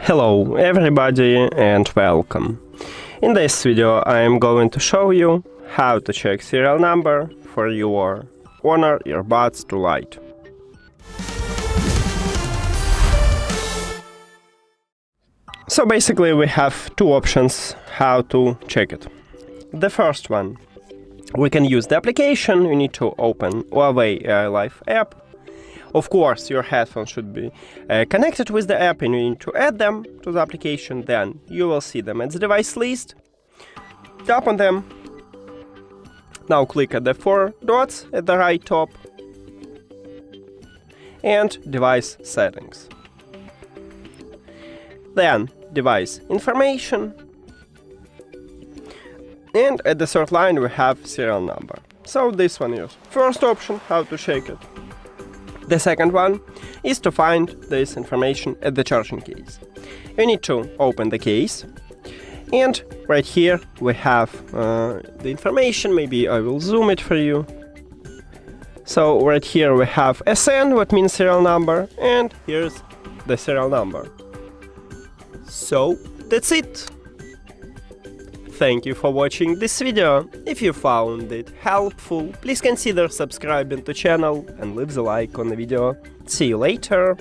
Hello everybody and welcome. In this video I am going to show you how to check serial number for your HONOR Earbuds to Lite. So basically we have two options how to check it. The first one, we can use the application. You need to open Huawei AI Life app. Of course, your headphones should be connected with the app and you need to add them to the application. Then you will see them at the device list. Tap on them. Now click at the four dots at the right top and device settings. Then device information. And at the third line we have serial number. So this one is first option, how to check it. The second one is to find this information at the charging case. You need to open the case, and right here we have the information. Maybe I will zoom it for you. So right here we have SN, what means serial number, and here's the serial number. So that's it. Thank you for watching this video. If you found it helpful, please consider subscribing to channel and leave the like on the video. See you later.